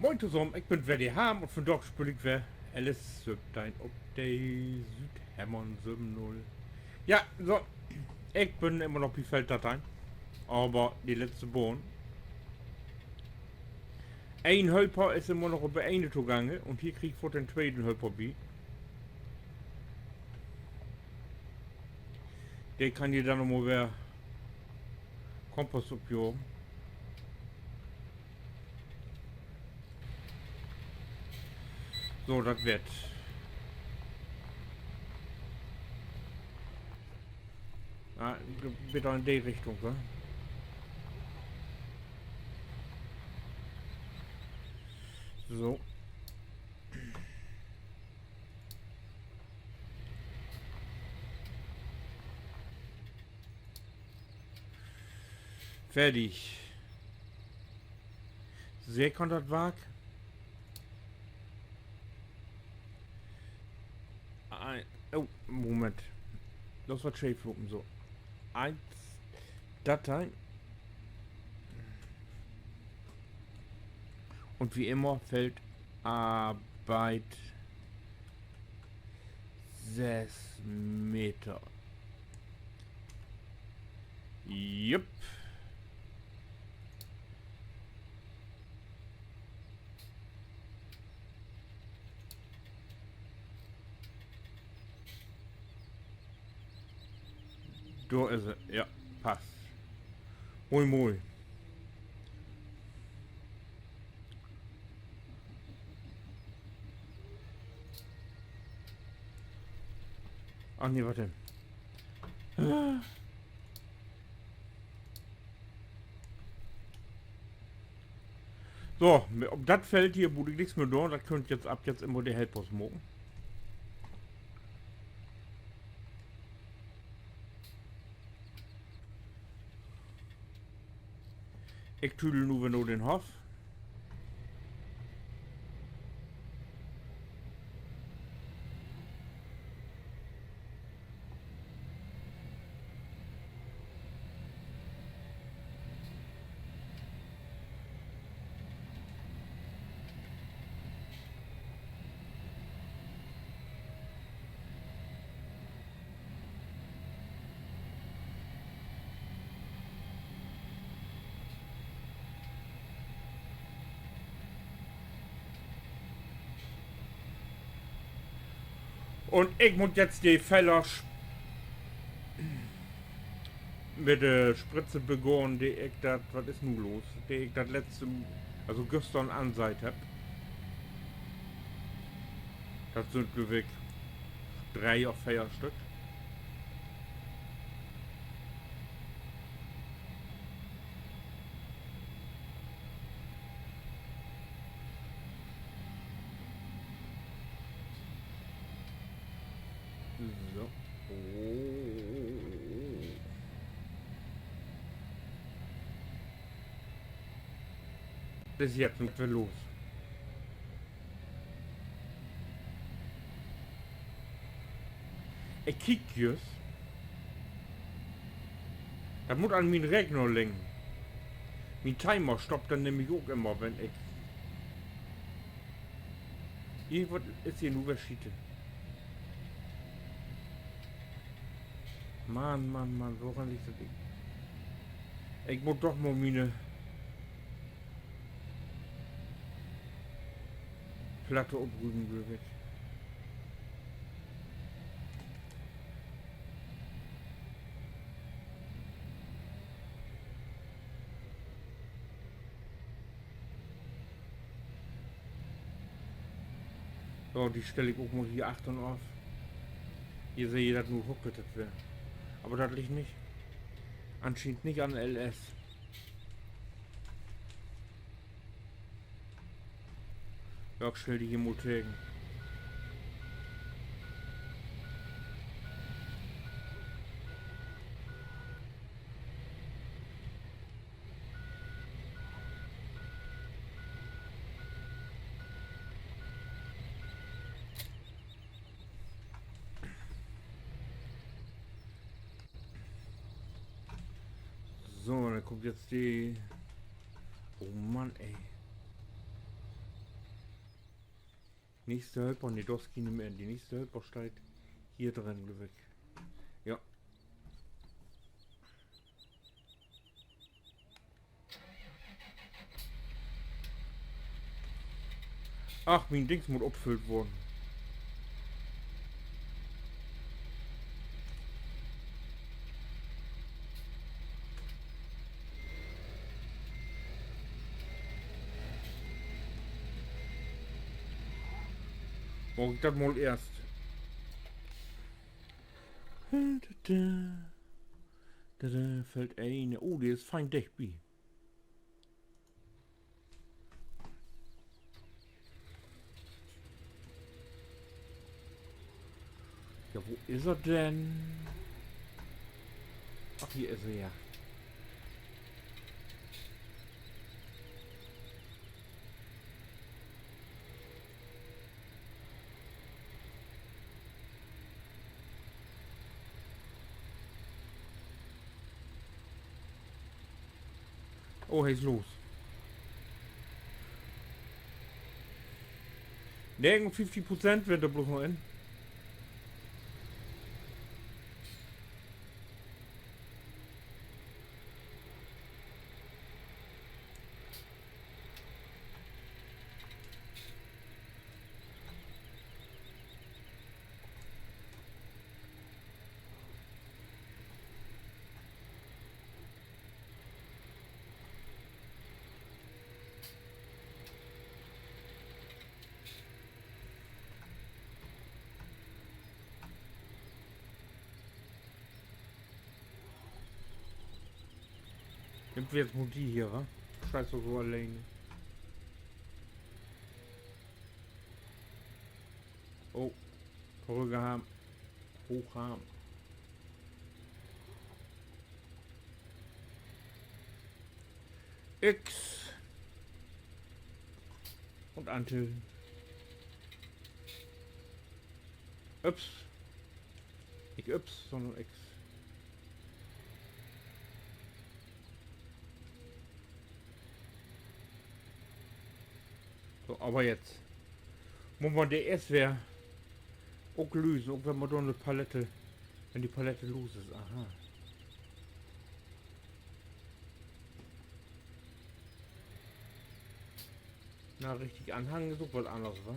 Moin zusammen, ich bin Werdi Ham und von dort spiele ich wer Alice dein Update Südhämmern 7.0. Ja, so, ich bin immer noch die Felddateien, aber die letzte Bohnen. Ein Helper ist immer noch über eine zugange und hier krieg ich vor den zweiten Helper bei. Der kann hier dann nochmal wer Kompost abjogen. So, das wird. Ah, bitte in die Richtung, wa? So. Fertig. Sehr kann das wag. Oh, Moment. Das war Schäfluppen so. 1 Datei. Und wie immer fällt Arbeit 6 Meter. Jupp. Da ist er. Ja, passt. Moin moin. Ach nee, warte. So, ob das fällt hier, wurde nichts mehr da. Das könnt jetzt ab jetzt immer der Helper smoken. Ich tüdel nur den Hoff. Und ich muss jetzt die Fäller mit der Spritze begonnen, die ich das, was ist nun los? Die ich das letzte, also gestern anseit hab. Das sind gewig 3 auf 4 Stück. So. Bis jetzt sind wir los. Ich kick jetzt. Das muss an meinen Rechner lenken. Mein Timer stoppt dann nämlich auch immer, wenn ich. Irgendwas ist hier nur verschieden. Mann, woran liegt das? Ich muss doch mal meine Platte abrüben, wirklich. So, die stelle ich auch mal hier achten auf. Ihr seht, das nur huckelt das wäre. Aber das liegt nicht. Anscheinend nicht an LS. Ja, stell die hier mal tegen. So, dann kommt jetzt die... Oh Mann, ey. Nächste Helper, ne, das geht nicht mehr. Die nächste Helper steht hier drin, geweckt. Ja. Ach, mein Dings muss abgefüllt worden. Morgen ich das mal erst. Da fällt eine. Oh, die ist fein dicht, wie. Ja, wo ist er denn? Ach, hier ist er ja. Oh, er ist los. Nirgend 50% wird er bloß noch in. Nimmt wir jetzt nur die hier, wa? Scheiße, so alleine. Oh, Brügge haben. Hoch haben. X. Und Antil. Ups. Nicht Ups, sondern X. So, aber jetzt. Muss man DS wäre auch lösen, auch wenn man da eine Palette, wenn die Palette los ist. Aha. Na, richtig anhangen ist auch was anderes, wa?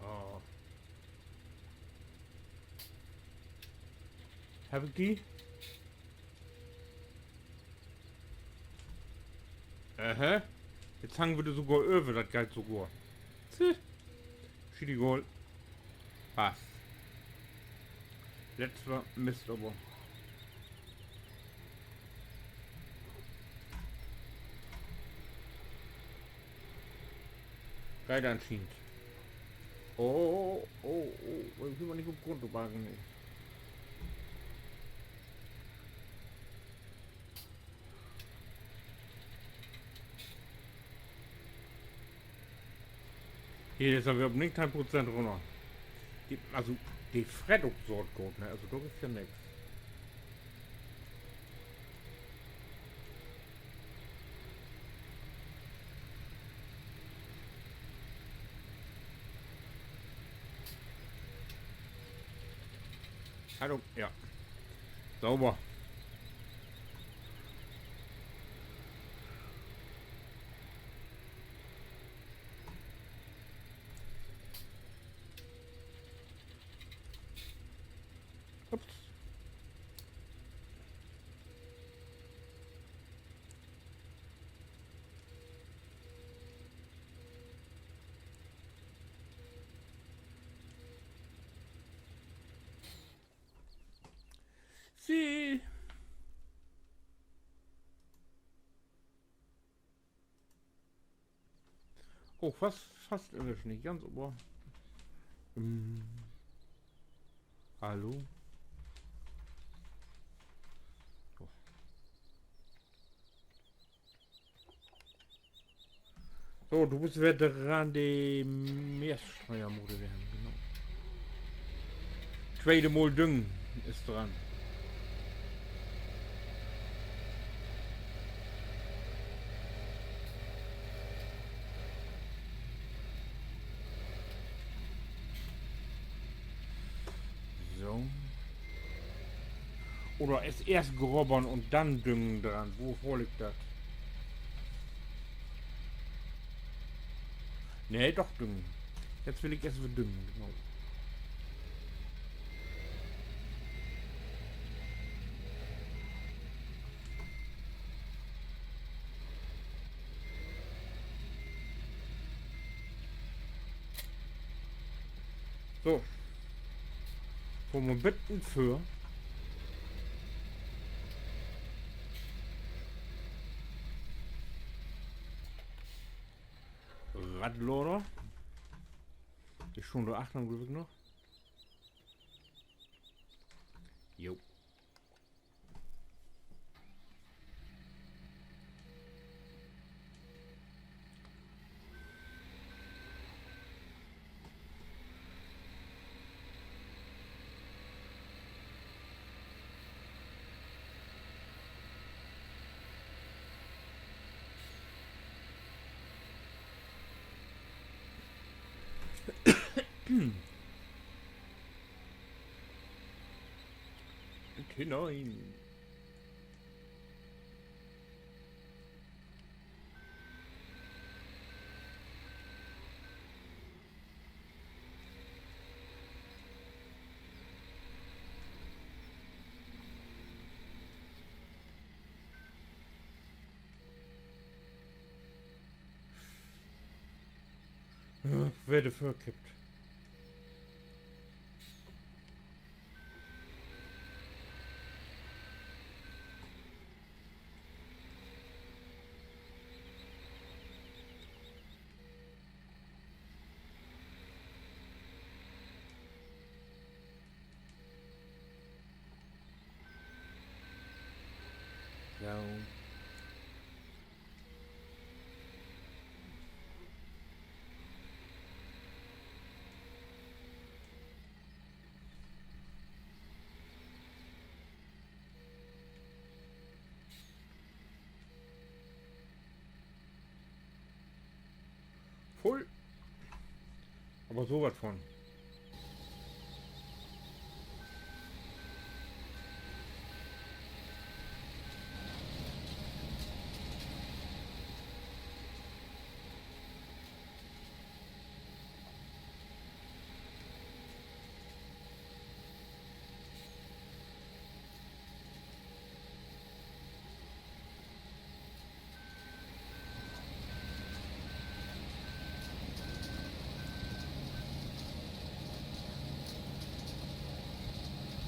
Oh. Habe ich die? Aha. Jetzt hangen wir sogar über, das geht sogar. Schiedi Goal. Passt. Letzter Mist aber. Geil anscheinend. Oh, oh, oh, ich will mal nicht auf Grund wagen. Nee. Hier ist aber nicht 1% runter. Die, also, die Fred absurd gut, ne? Also, da ist ja nichts. Hallo, ja. Sauber. Ups. Sie. Oh, fast erwischt, nicht ganz, aber. Hallo? Oh. So, du bist wieder dran, die Meerstreuermode werden, genau. Zweite Mal Düngen ist dran. So. Oder ist erst grobbern und dann düngen dran. Wo vorliegt das? Nee, doch düngen. Jetzt will ich erst wieder düngen, genau. So. Wo wir bitten für. Radloder. Ist schon der 8 am Glück noch. Jo. Hinein. Werde verkippt. Ja. Voll. Aber so was von.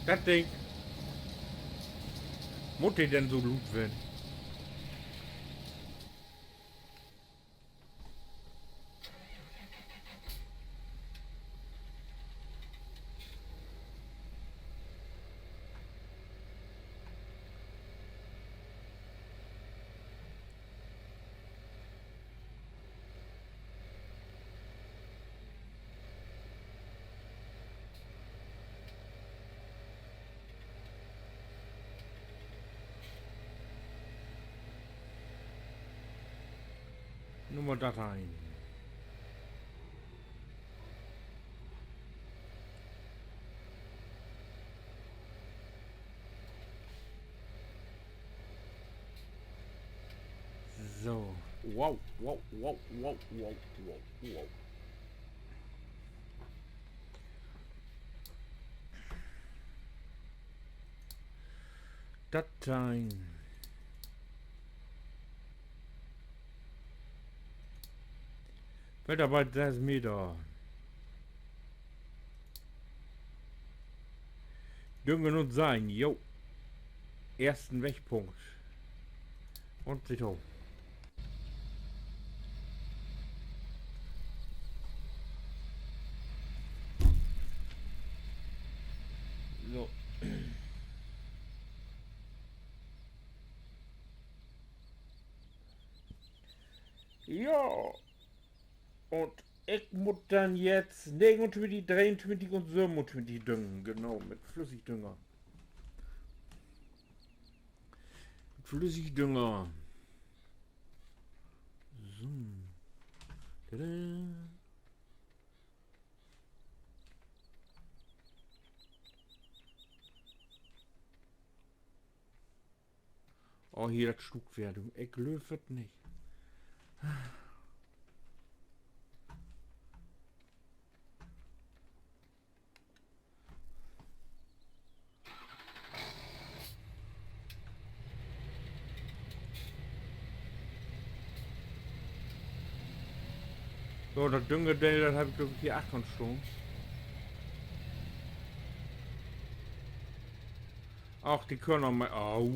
Das Ding. Muss die denn so gut werden? Nur mal Dateien. So. Wow, wow, wow, wow, wow, wow, wow. Dateien. Feldarbeit 6 Meter. Düngen und sein. Jo. Ersten Wegpunkt. Und sich hoch. So. Ja. Und ich muss dann jetzt 29, 23 und 27 düngen. Genau, mit Flüssigdünger. Flüssigdünger. So. Tada. Oh, hier das Stugwerdung. Ich löfet nicht. So, das Düngedell, das habe ich glaube ich hier 8 schon. Ach, die können noch mal. Au.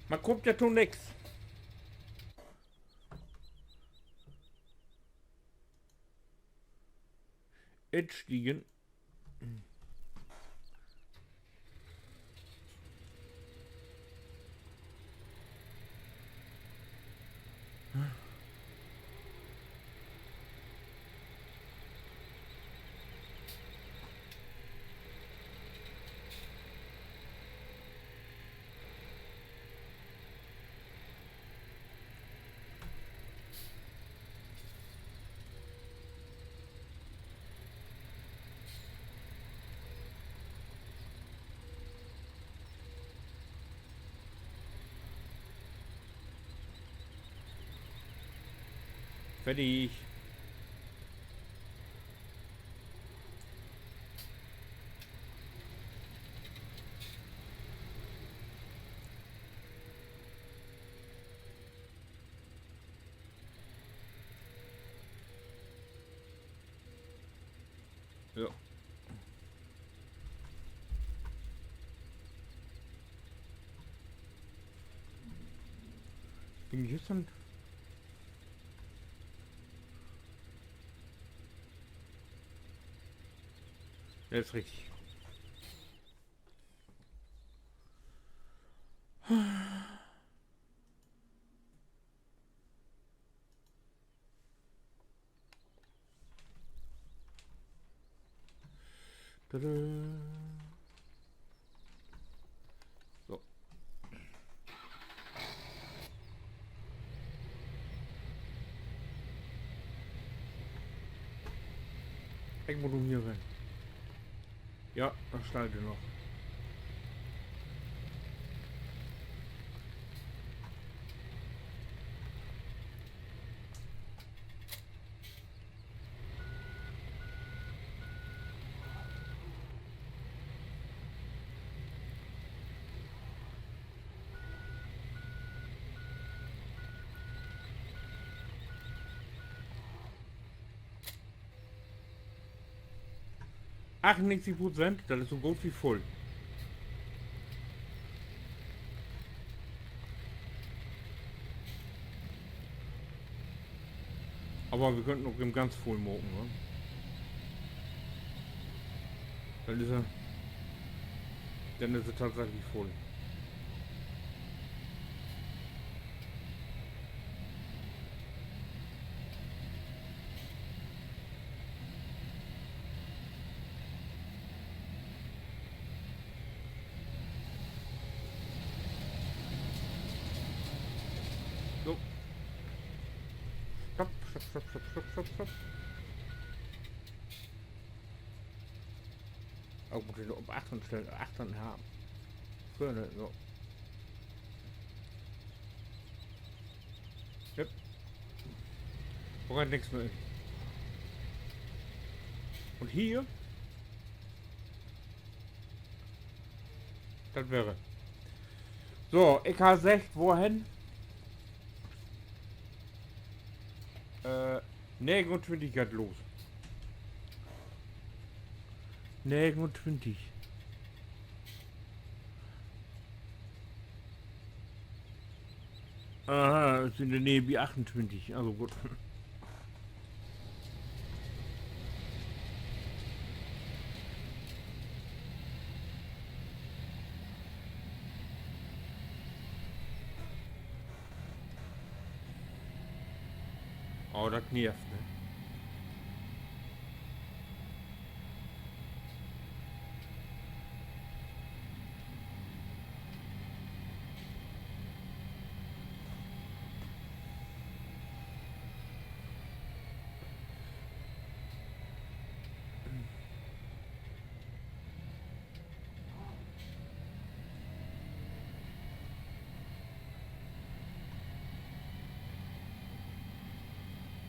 Man kommt ja tun nix. Jetzt stiegen. Fertig. Ja. Bin ich jetzt dann? Ja, ist richtig. Tada. So. Irgendwo hier rein. Ja, das schneide noch. %, das ist so gut wie voll. Aber wir könnten noch im ganz voll moken, ne? Dann ist er tatsächlich voll. So. Stopp, stopp, stopp, stopp, stopp, stopp, stopp. Oh, muss ich nur auf 8 stellen, 8 haben. Vorne, so. Yep. Braucht nichts mehr. Und hier, das wäre. So, ich habe gesagt, wohin? 29 geht los. 29. Aha, ist in der Nähe wie 28, also gut. Oh, das nervt, ne?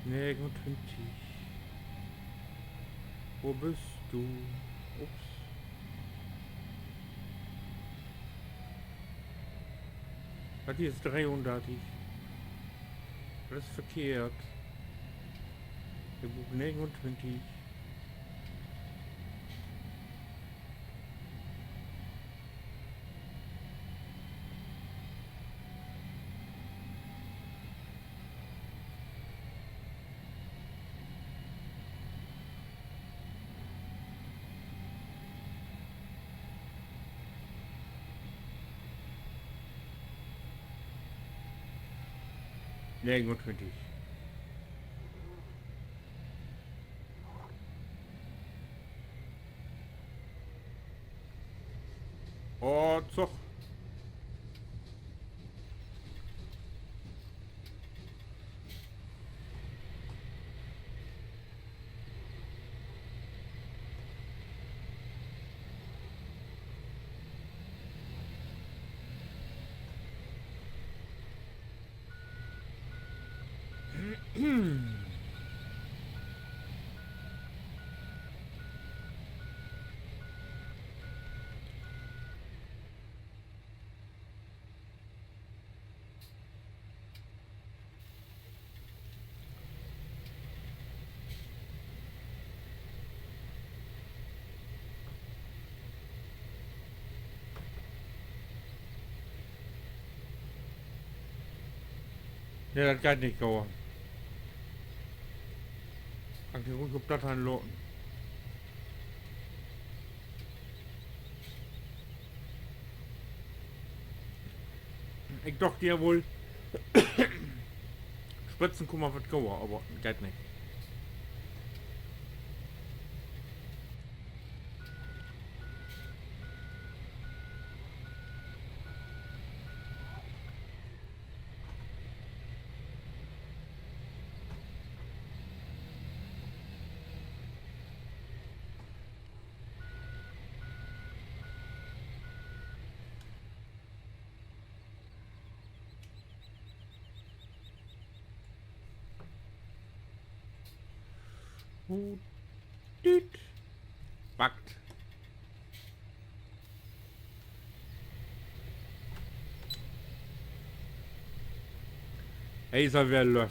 Nee, gut, wo bist du? Ups. Das hier ist 300. Das ist verkehrt. Wir buchen 29. Nee, 29. Oh, Zug. Ja, das geht nicht, Gauer. Kann ich ruhig auf das anloten. Ich doch dir wohl Spritzen, guck mal, was Gauer, aber geht nicht. Düt. Backt. Hey, ist er wieder los.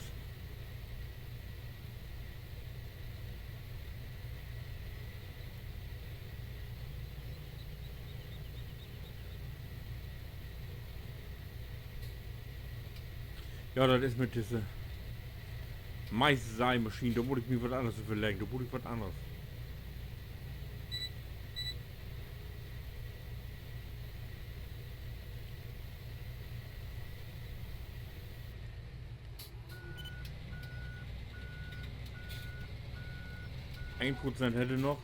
Ja, das ist mit dieser Mais-Sei-Maschine. Da wurde ich mir was anderes überlegen. Da wurde ich was anderes. Ein Prozent hätte noch.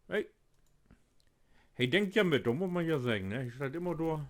Hey. Hey, denkt ja mit, da muss man ja sagen, ne? Ich halt immer durch.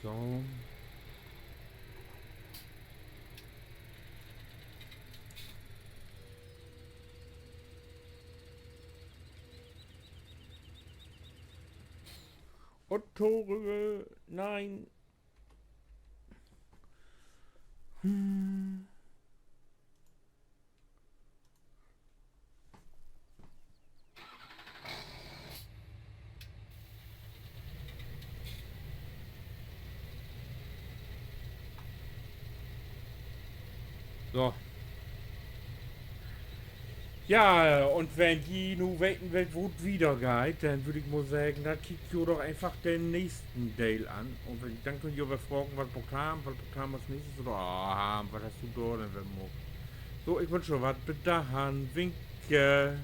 So. Und Tore, nein. So. Ja, und wenn die nu weiten wird, wo es wieder geht, dann würde ich mal sagen, dann kickt ihr doch einfach den nächsten Teil an. Und dann könnt ihr aber fragen, was Programm was nächstes oder was hast du da, dann werden wir. So, ich wünsche was, bis dahin, winke.